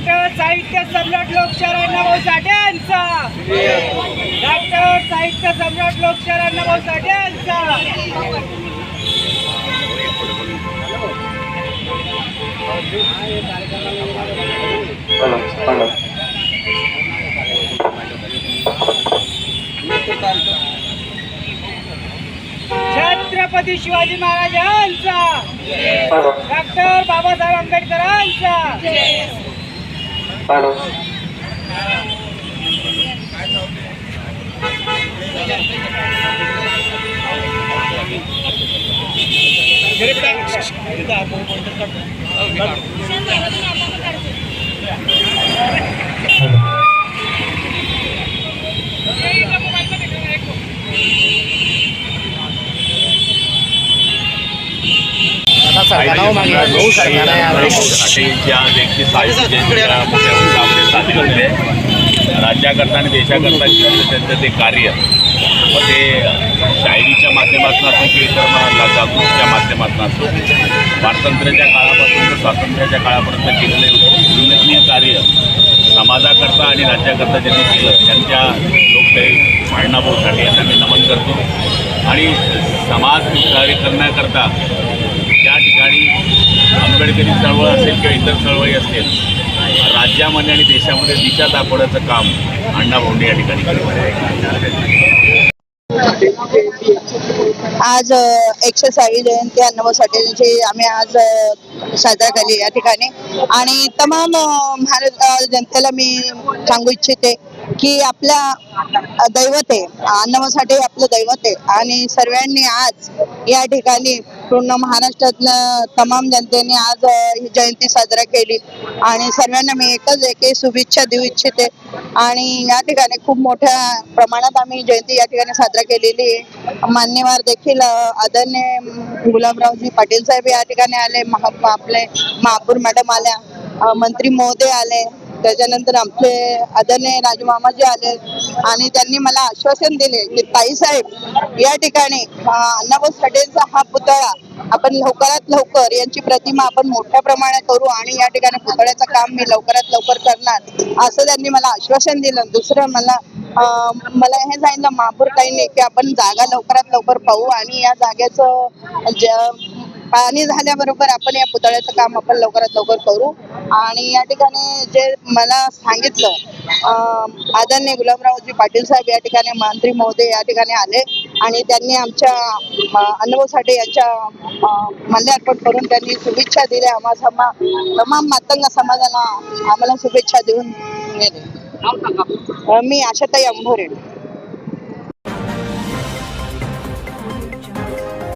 Doctor साहित्य सम्राट लोकशाहीर अण्णाभाऊ साठे यांचा, डॉक्टर साहित्य सम्राट लोकशाहीर अण्णाभाऊ साठे यांचा। छत्रपती शिवाजी महाराजांचा, डॉक्टर बाबासाहेब आंबेडकरांचा। राज्याकरता आणि देशाकरता त्यांचं ते कार्य व ते शायरीच्या माध्यमातून असो की इतर जागृतीच्या माध्यमातून असो स्वातंत्र्याच्या काळापासून तर स्वातंत्र्याच्या काळापर्यंत केलेले उल्लेखनीय कार्य समाजाकरता आणि राज्याकरता ज्यांनी केलं त्यांच्या लोकशाही अण्णाभाऊ साठे यांना मी नमन करतो। आणि समाज कार्य करण्याकरता त्या ठिकाणी आंबेडकरी चळवळ असेल किंवा इतर चळवळी असतील राज्यामध्ये आणि देशामध्ये दिशा दाखवण्याचं काम अण्णाभाऊ या ठिकाणी केलं। आज 106वी जयंती अण्णाभाऊ साठे यांची आम्ही आज साजरा केली या ठिकाणी। आणि तमाम महाराष्ट्र जनतेला मी सांगू इच्छिते की आपल्या दैवत आहे अण्णाभाऊ साठे, आपलं दैवत आहे। आणि सर्वांनी आज या ठिकाणी पूर्ण महाराष्ट्रातल्या तमाम जनतेने आज ही जयंती साजरा केली आणि सर्वांना मी एकच शुभेच्छा देऊ इच्छिते। आणि या ठिकाणी खूप मोठ्या प्रमाणात आम्ही जयंती या ठिकाणी साजरा केलेली आहे। मान्यवर देखील आदरणीय गुलाबरावजी पाटील साहेब या ठिकाणी आले, आपले महापौर मॅडम आल्या, मंत्री महोदय आले, त्याच्यानंतर आमचे आदरणीय राजमामाजी आले आणि त्यांनी मला आश्वासन दिले की ताईसाहेब या ठिकाणी अण्णाभाऊ साठेंचा हा पुतळा आपण लवकरात लवकर यांची प्रतिमा आपण मोठ्या प्रमाणात करू आणि या ठिकाणी पुतळ्याचं काम मी लवकरात लवकर करणार असं त्यांनी मला आश्वासन दिलं। दुसरं मला हे सांगितलं महापौर ताईंनी की आपण जागा लवकरात लवकर पाहू आणि या जागेचं पाणी झाल्याबरोबर आपण या पुतळ्याचं काम आपण लवकरात लवकर करू। आणि या ठिकाणी जे मला सांगितलं आदरणीय गुलाबरावजी पाटील साहेब या ठिकाणी मंत्री महोदय या ठिकाणी आले आणि त्यांनी आमच्या अण्णाभाऊ साठे यांच्या माल्यार्पण करून त्यांनी शुभेच्छा दिल्या। तमाम मातंग समाजाला आम्हाला शुभेच्छा देऊन गेले। मी आशाताई अंभोरे।